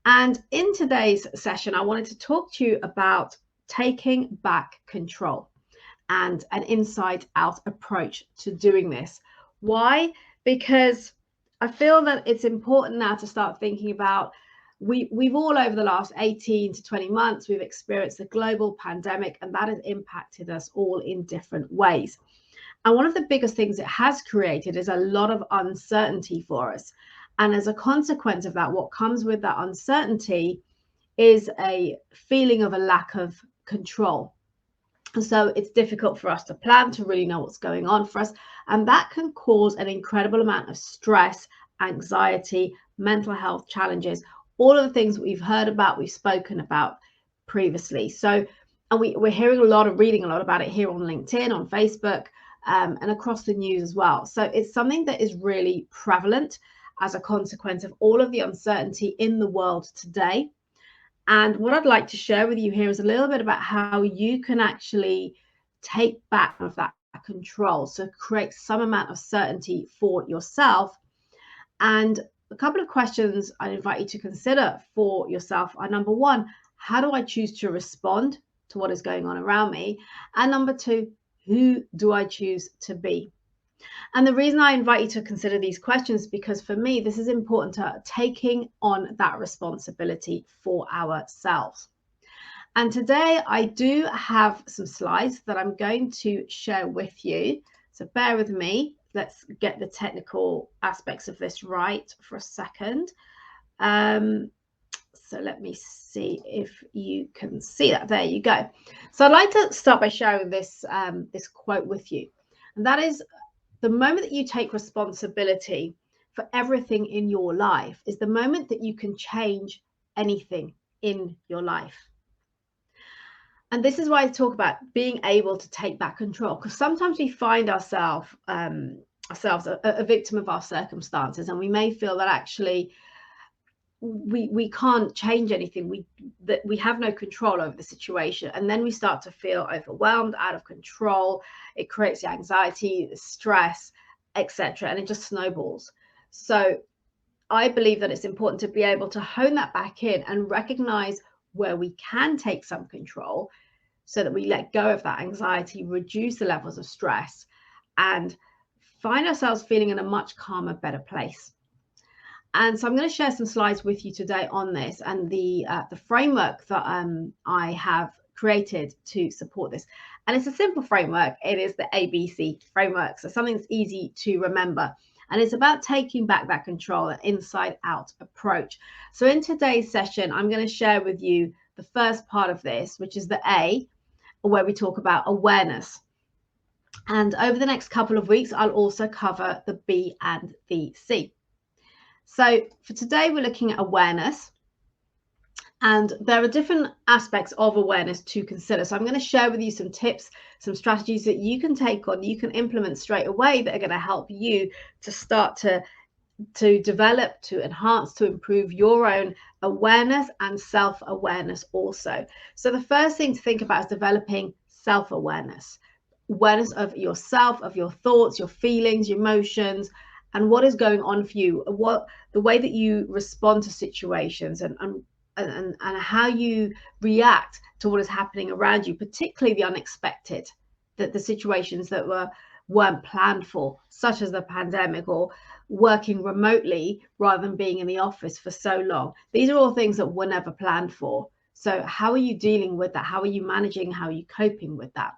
And in today's session, I wanted to talk to you about taking back control and an inside out approach to doing this. Why? Because I feel that it's important now to start thinking about we've all over the last 18 to 20 months, we've experienced a global pandemic, and that has impacted us all in different ways. And one of the biggest things it has created is a lot of uncertainty for us. And as a consequence of that, what comes with that uncertainty is a feeling of a lack of control. And so it's difficult for us to plan, to really know what's going on for us. And that can cause an incredible amount of stress, anxiety, mental health challenges, all of the things that we've heard about, we've spoken about previously. So, and we're hearing a lot of, reading a lot about it here on LinkedIn, on Facebook, and across the news as well. So it's something that is really prevalent as a consequence of all of the uncertainty in the world today. And what I'd like to share with you here is a little bit about how you can actually take back of that control. So create some amount of certainty for yourself. And a couple of questions I invite you to consider for yourself are: number one, how do I choose to respond to what is going on around me? And number two, who do I choose to be? And the reason I invite you to consider these questions, because for me, this is important to taking on that responsibility for ourselves. And today I do have some slides that I'm going to share with you. So bear with me. Let's get the technical aspects of this right for a second. So let me see if you can see that. There you go. So I'd like to start by sharing this, this quote with you. And that is, the moment that you take responsibility for everything in your life is the moment that you can change anything in your life. And this is why I talk about being able to take back control, because sometimes we find ourselves a victim of our circumstances, and we may feel that actually we can't change anything, that we have no control over the situation, and then we start to feel overwhelmed, out of control. It creates the anxiety, the stress, etc., and it just snowballs. So I believe that it's important to be able to hone that back in and recognize where we can take some control, so that we let go of that anxiety, reduce the levels of stress, and find ourselves feeling in a much calmer, better place. And so I'm going to share some slides with you today on this and the framework that I have created to support this. And it's a simple framework. It is the ABC framework. So something that's easy to remember. And it's about taking back that control, an inside out approach. So in today's session, I'm going to share with you the first part of this, which is the A, where we talk about awareness. And over the next couple of weeks, I'll also cover the B and the C. So for today, we're looking at awareness, and there are different aspects of awareness to consider. So I'm going to share with you some tips, some strategies that you can take on, you can implement straight away, that are going to help you to start to develop, to enhance, to improve your own awareness and self-awareness also. So the first thing to think about is developing self-awareness, awareness of yourself, of your thoughts, your feelings, your emotions, and what is going on for you, what the way that you respond to situations, and how you react to what is happening around you, particularly the unexpected, the situations that weren't planned for, such as the pandemic, or working remotely rather than being in the office for so long. These are all things that were never planned for. So how are you dealing with that? How are you managing? How are you coping with that?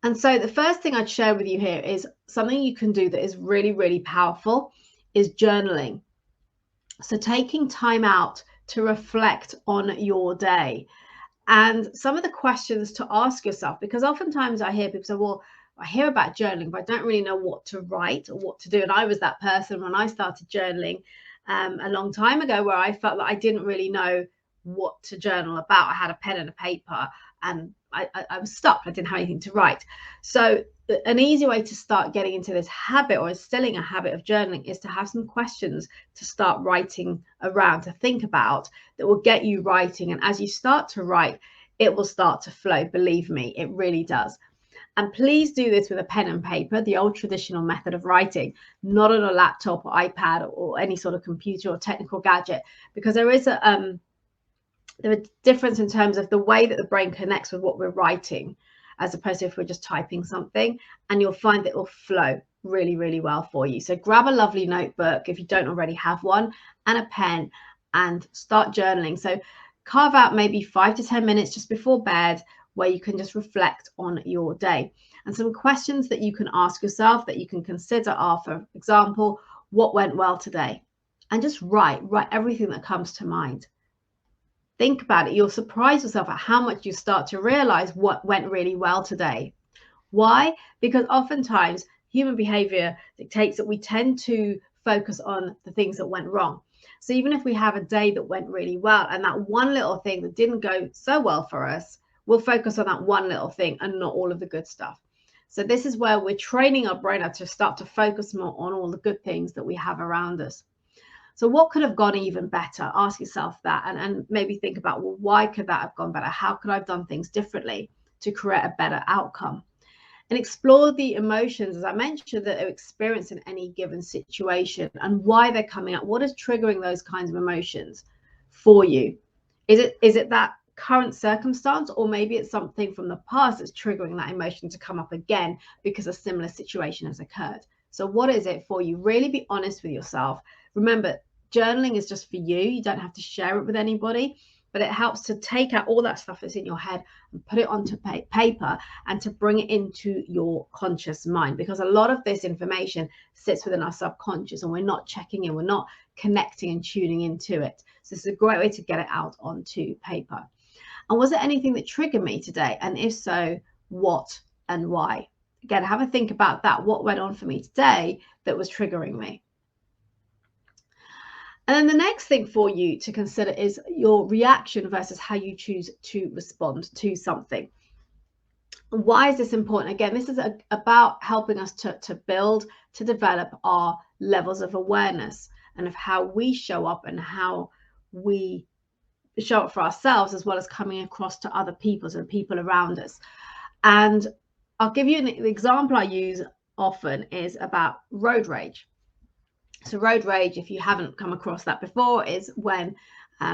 And so the first thing I'd share with you here is something you can do that is really, really powerful, is journaling. So taking time out to reflect on your day, and some of the questions to ask yourself, because oftentimes I hear people say, well, I hear about journaling, but I don't really know what to write or what to do. And I was that person when I started journaling a long time ago, where I felt that I didn't really know what to journal about. I had a pen and a paper, and I was stuck. I didn't have anything to write. So an easy way to start getting into this habit, or instilling a habit of journaling, is to have some questions to start writing around, to think about, that will get you writing. And as you start to write, it will start to flow. Believe me, it really does. And please do this with a pen and paper, the old traditional method of writing, not on a laptop or iPad or any sort of computer or technical gadget, because there is a difference in terms of the way that the brain connects with what we're writing, as opposed to if we're just typing something, and you'll find that it will flow really, really well for you. So grab a lovely notebook if you don't already have one, and a pen, and start journaling. So carve out maybe 5 to 10 minutes just before bed where you can just reflect on your day. And some questions that you can ask yourself that you can consider are, for example, what went well today? And just write everything that comes to mind. Think about it. You'll surprise yourself at how much you start to realize what went really well today. Why? Because oftentimes human behavior dictates that we tend to focus on the things that went wrong. So even if we have a day that went really well and that one little thing that didn't go so well for us, we'll focus on that one little thing and not all of the good stuff. So this is where we're training our brain to start to focus more on all the good things that we have around us. So what could have gone even better? Ask yourself that, and maybe think about, well, why could that have gone better? How could I have done things differently to create a better outcome? And explore the emotions, as I mentioned, that are experienced in any given situation and why they're coming up. What is triggering those kinds of emotions for you? Is it that current circumstance, or maybe it's something from the past that's triggering that emotion to come up again because a similar situation has occurred? So what is it for you? Really be honest with yourself. Remember, journaling is just for you. You don't have to share it with anybody, but it helps to take out all that stuff that's in your head and put it onto paper and to bring it into your conscious mind, because a lot of this information sits within our subconscious and we're not checking in, we're not connecting and tuning into it. So this is a great way to get it out onto paper. And was there anything that triggered me today? And if so, what and why? Again, have a think about that. What went on for me today that was triggering me? And then the next thing for you to consider is your reaction versus how you choose to respond to something. Why is this important? Again, this is about helping us to build, to develop our levels of awareness and of how we show up and how we show up for ourselves, as well as coming across to other people, so the people around us. And I'll give you an example I use often is about road rage. So road rage, if you haven't come across that before, is when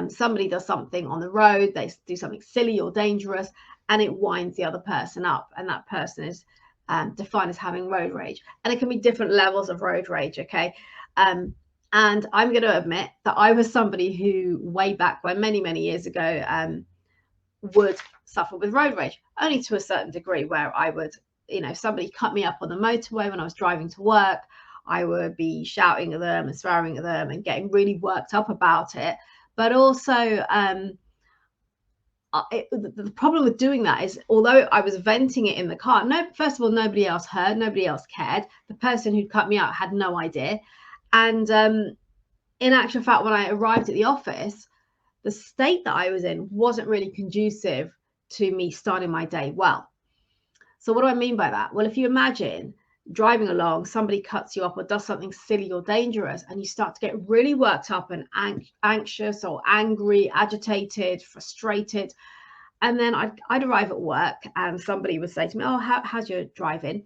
somebody does something on the road, they do something silly or dangerous, and it winds the other person up, and that person is defined as having road rage. And it can be different levels of road rage, okay? And I'm going to admit that I was somebody who, way back when, many years ago, would suffer with road rage, only to a certain degree, where I would, somebody cut me up on the motorway when I was driving to work, I would be shouting at them and swearing at them and getting really worked up about it. But also, the problem with doing that is, although I was venting it in the car, first of all, nobody else heard, nobody else cared. The person who'd cut me out had no idea. And in actual fact, when I arrived at the office, the state that I was in wasn't really conducive to me starting my day well. So what do I mean by that? Well, if you imagine driving along, somebody cuts you up or does something silly or dangerous, and you start to get really worked up and anxious or angry, agitated, frustrated. And then I'd arrive at work and somebody would say to me, oh, how's your driving?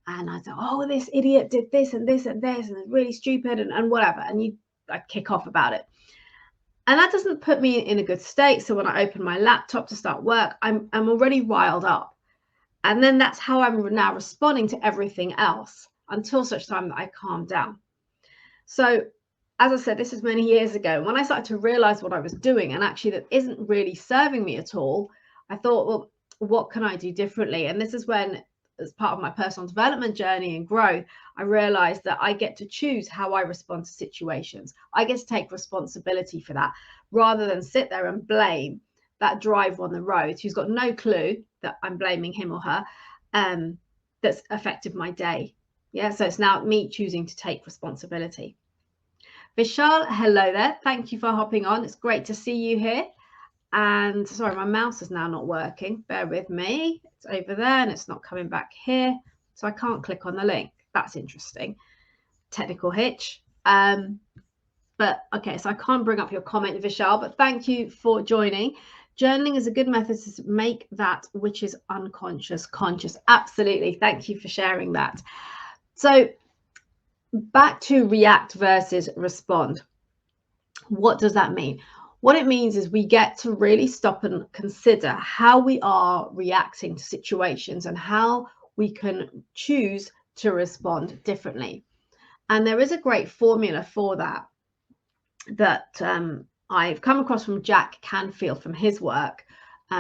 And I'd say, oh, this idiot did this and this and this, and it's really stupid and whatever. And I'd kick off about it. And that doesn't put me in a good state. So when I open my laptop to start work, I'm already riled up. And then that's how I'm now responding to everything else until such time that I calm down. So as I said, this is many years ago. When I started to realize what I was doing, and actually that isn't really serving me at all, I thought, well, what can I do differently? And this is when, as part of my personal development journey and growth, I realized that I get to choose how I respond to situations. I get to take responsibility for that, rather than sit there and blame that driver on the road who's got no clue that I'm blaming him or her, that's affected my day. Yeah, so it's now me choosing to take responsibility. Vishal, hello there. Thank you for hopping on. It's great to see you here. And sorry, my mouse is now not working. Bear with me. It's over there and it's not coming back here. So I can't click on the link. That's interesting. Technical hitch. But okay, so I can't bring up your comment, Vishal, but thank you for joining. Journaling is a good method to make that which is unconscious conscious. Absolutely. Thank you for sharing that. So back to react versus respond. What does that mean? What it means is we get to really stop and consider how we are reacting to situations and how we can choose to respond differently. And there is a great formula for that I've come across from Jack Canfield from his work.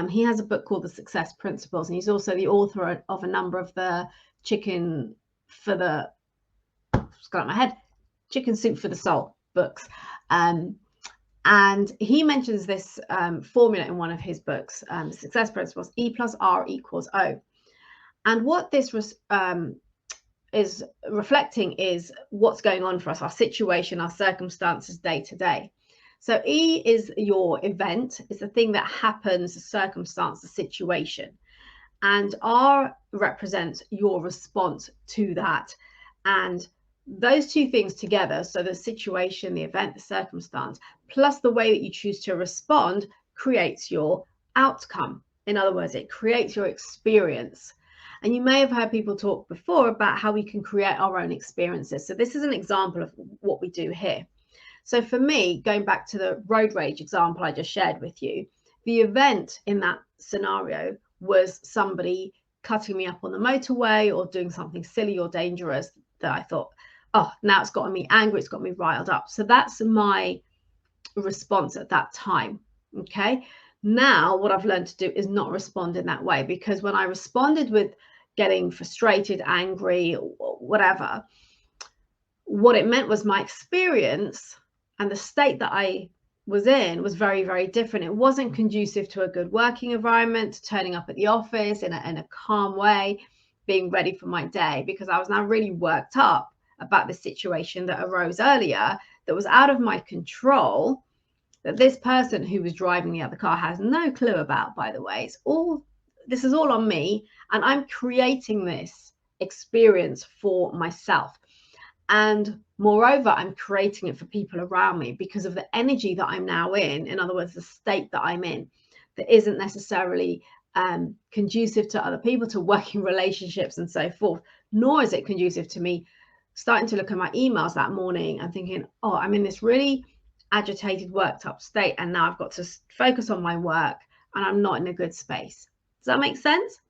He has a book called The Success Principles, and he's also the author of a number of the Chicken Soup for the Soul books. And he mentions this formula in one of his books, Success Principles, E+R=O. And what this is reflecting is what's going on for us, our situation, our circumstances day to day. So E is your event, is the thing that happens, the circumstance, the situation. And R represents your response to that. And those two things together, so the situation, the event, the circumstance, plus the way that you choose to respond, creates your outcome. In other words, it creates your experience. And you may have heard people talk before about how we can create our own experiences. So this is an example of what we do here. So for me, going back to the road rage example I just shared with you, the event in that scenario was somebody cutting me up on the motorway or doing something silly or dangerous that I thought, oh, now it's gotten me angry, it's got me riled up. So that's my response at that time. Okay. Now what I've learned to do is not respond in that way, because when I responded with getting frustrated, angry, or whatever, what it meant was my experience and the state that I was in was very, very different. It wasn't conducive to a good working environment, turning up at the office in a calm way, being ready for my day, because I was now really worked up about the situation that arose earlier that was out of my control, that this person who was driving the other car has no clue about, by the way. This is all on me, and I'm creating this experience for myself. And moreover, I'm creating it for people around me because of the energy that I'm now in other words, the state that I'm in, that isn't necessarily conducive to other people, to working relationships and so forth, nor is it conducive to me starting to look at my emails that morning and thinking, oh, I'm in this really agitated, worked up state, and now I've got to focus on my work and I'm not in a good space. Does that make sense?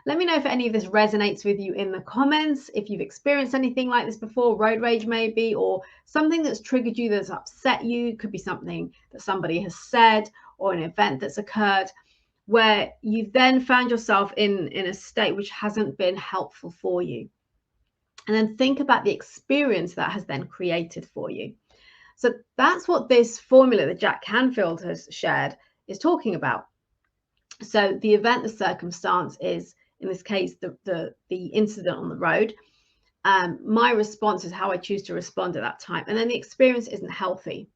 Let me know if any of this resonates with you in the comments, if you've experienced anything like this before, road rage maybe, or something that's triggered you, that's upset you. It could be something that somebody has said or an event that's occurred where you've then found yourself in a state which hasn't been helpful for you. And then think about the experience that has then created for you. So that's what this formula that Jack Canfield has shared is talking about. So the event, the circumstance is, in this case, the incident on the road. My response is how I choose to respond at that time. And then the experience isn't healthy.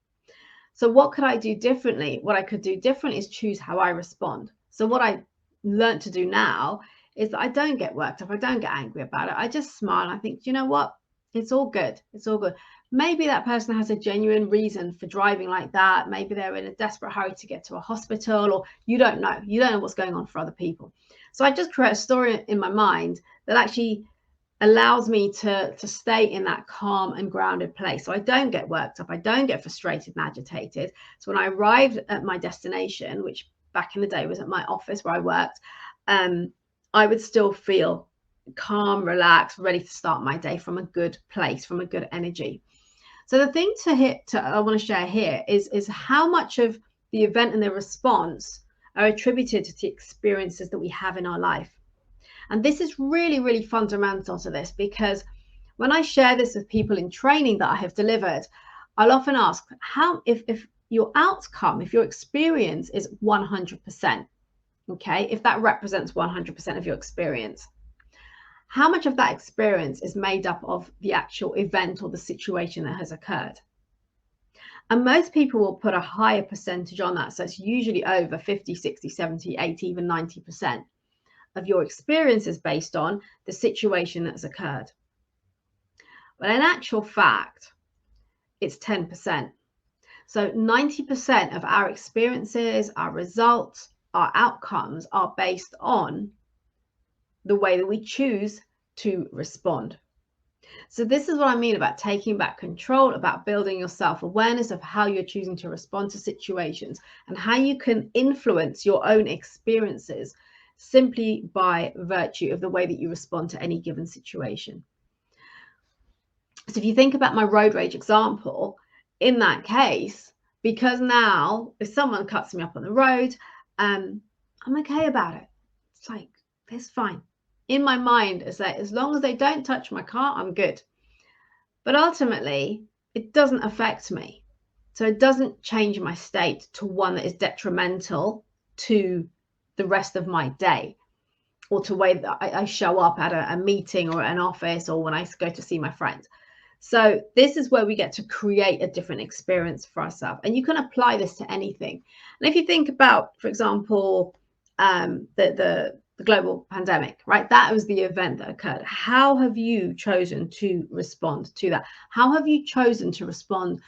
So what could I do differently? What I could do different is choose how I respond. So what I learned to do now is that I don't get worked up. I don't get angry about it. I just smile. I think, you know what? It's all good. It's all good. Maybe that person has a genuine reason for driving like that. Maybe they're in a desperate hurry to get to a hospital, or you don't know. You don't know what's going on for other people. So I just create a story in my mind that actually allows me to stay in that calm and grounded place. So I don't get worked up. I don't get frustrated and agitated. So when I arrived at my destination, which back in the day was at my office where I worked, I would still feel calm, relaxed, ready to start my day from a good place, from a good energy. So the thing I want to share here is how much of the event and the response are attributed to the experiences that we have in our life. And this is really, really fundamental to this, because when I share this with people in training that I have delivered, I'll often ask, how if your outcome, if your experience is 100%, okay, if that represents 100% of your experience, how much of that experience is made up of the actual event or the situation that has occurred? And most people will put a higher percentage on that. So it's usually over 50, 60, 70, 80, even 90% of your experience is based on the situation that's occurred. But in actual fact, it's 10%. So 90% of our experiences, our results, our outcomes are based on the way that we choose to respond. So this is what I mean about taking back control, about building your self-awareness of how you're choosing to respond to situations and how you can influence your own experiences simply by virtue of the way that you respond to any given situation. So if you think about my road rage example, in that case, because now if someone cuts me up on the road, I'm okay about it. It's like, it's fine. In my mind, it's like, as long as they don't touch my car, I'm good. But ultimately, it doesn't affect me. So it doesn't change my state to one that is detrimental to the rest of my day, or to the way that I show up at a meeting or an office, or when I go to see my friends. So this is where we get to create a different experience for ourselves. And you can apply this to anything. And if you think about, for example, the global pandemic, right? That was the event that occurred. How have you chosen to respond to that? How have you chosen to respond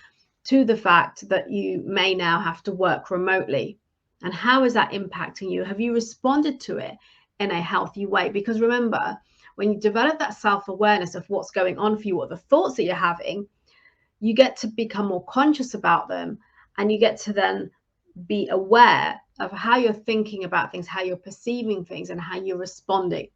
to the fact that you may now have to work remotely? And how is that impacting you? Have you responded to it in a healthy way? Because remember, when you develop that self-awareness of what's going on for you, what the thoughts that you're having, you get to become more conscious about them, and you get to then be aware of how you're thinking about things, how you're perceiving things, and how you're responding.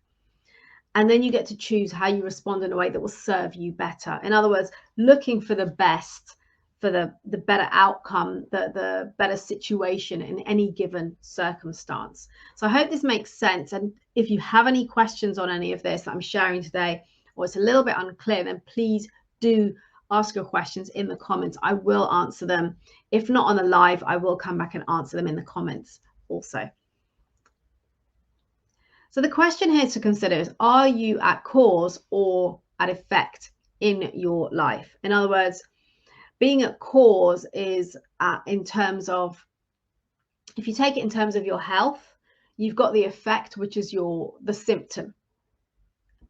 And then you get to choose how you respond in a way that will serve you better. In other words, looking for the best, for the better outcome, the better situation in any given circumstance. So I hope this makes sense. And if you have any questions on any of this that I'm sharing today, or it's a little bit unclear, then please do ask your questions in the comments. I will answer them. If not on the live, I will come back and answer them in the comments also. So the question here to consider is, are you at cause or at effect in your life? In other words, being at cause is in terms of, if you take it in terms of your health, you've got the effect, which is the symptom.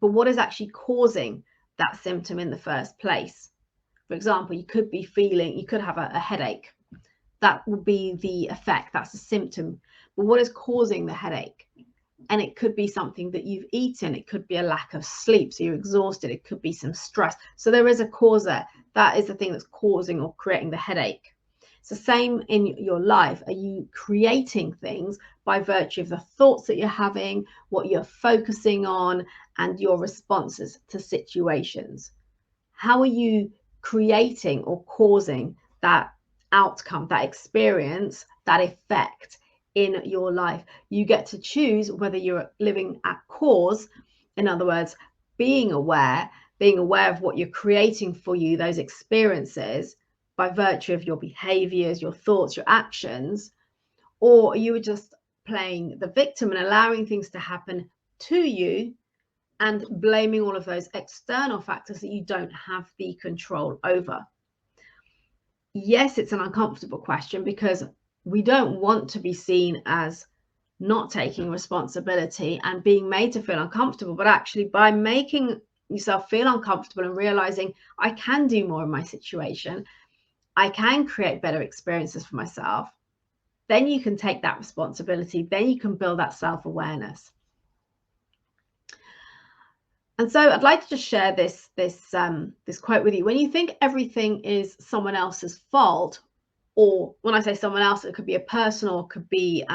But what is actually causing that symptom in the first place? For example, you could have a headache. That will be the effect. That's the symptom. But what is causing the headache? And it could be something that you've eaten. It could be a lack of sleep, so you're exhausted. It could be some stress. So there is a cause there. That is the thing that's causing or creating the headache. It's the same in your life. Are you creating things by virtue of the thoughts that you're having, what you're focusing on, and your responses to situations? How are you creating or causing that outcome, that experience, that effect in your life? You get to choose whether you're living at cause, in other words, being aware of what you're creating for you, those experiences, by virtue of your behaviors, your thoughts, your actions, or you were just playing the victim and allowing things to happen to you and blaming all of those external factors that you don't have the control over. Yes, it's an uncomfortable question, because we don't want to be seen as not taking responsibility and being made to feel uncomfortable. But actually, by making yourself feel uncomfortable and realizing I can do more in my situation, I can create better experiences for myself, then you can take that responsibility. Then you can build that self-awareness. And so I'd like to just share this quote with you. When you think everything is someone else's fault, or when I say someone else, it could be a person, or it could be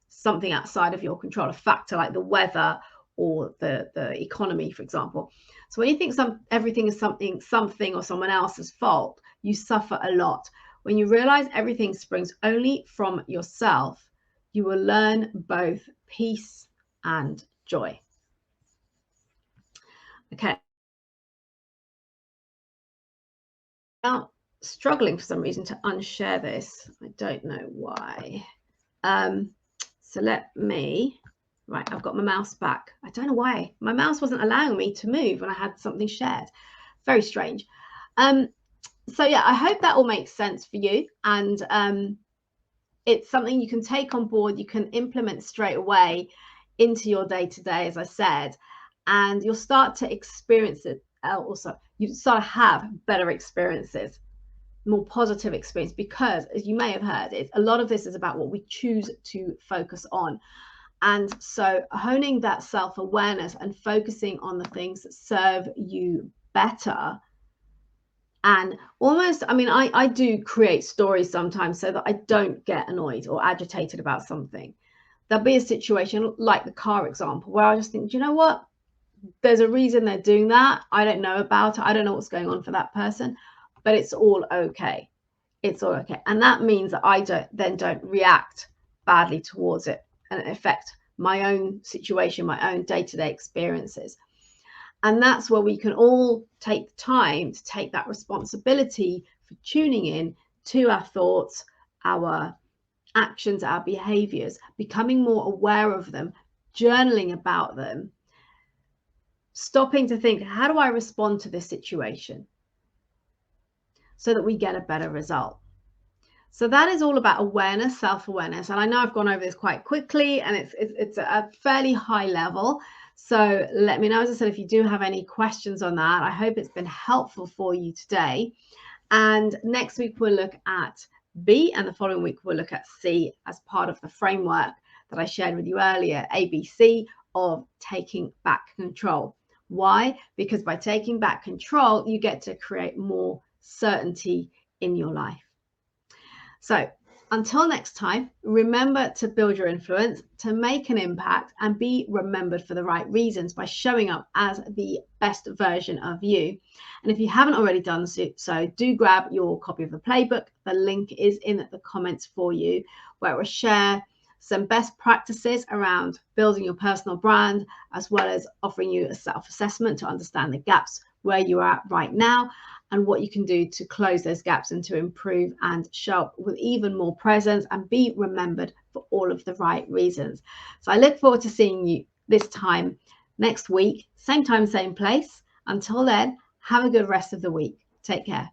something outside of your control, a factor like the weather or the economy, for example. So when you think everything is something or someone else's fault, you suffer a lot. When you realize everything springs only from yourself, you will learn both peace and joy. Okay. Now, struggling for some reason to unshare this. I don't know why. So let me, right, I've got my mouse back. I don't know why. My mouse wasn't allowing me to move when I had something shared. Very strange. So yeah, I hope that all makes sense for you. And it's something you can take on board, you can implement straight away into your day-to-day, as I said, and you'll start to experience it also. You start to have better experiences. more positive experience, because as you may have heard, a lot of this is about what we choose to focus on. And so honing that self-awareness and focusing on the things that serve you better. And almost, I mean, I do create stories sometimes so that I don't get annoyed or agitated about something. There'll be a situation like the car example where I just think, do you know what? There's a reason they're doing that. I don't know about it. I don't know what's going on for that person, but it's all okay. It's all okay. And that means that I don't react badly towards it and affect my own situation, my own day-to-day experiences. And that's where we can all take time to take that responsibility for tuning in to our thoughts, our actions, our behaviors, becoming more aware of them, journaling about them, stopping to think, how do I respond to this situation so that we get a better result? So that is all about awareness, self-awareness. And I know I've gone over this quite quickly, and it's a fairly high level. So let me know, as I said, if you do have any questions on that. I hope it's been helpful for you today. And next week we'll look at B, and the following week we'll look at C as part of the framework that I shared with you earlier, ABC, of taking back control. Why? Because by taking back control, you get to create more certainty in your life. So until next time, remember to build your influence, to make an impact, and be remembered for the right reasons by showing up as the best version of you. And if you haven't already done so, do grab your copy of the playbook. The link is in the comments for you, where I will share some best practices around building your personal brand, as well as offering you a self-assessment to understand the gaps where you are at right now and what you can do to close those gaps and to improve and show up with even more presence and be remembered for all of the right reasons. So I look forward to seeing you this time next week, same time, same place. Until then, have a good rest of the week. Take care.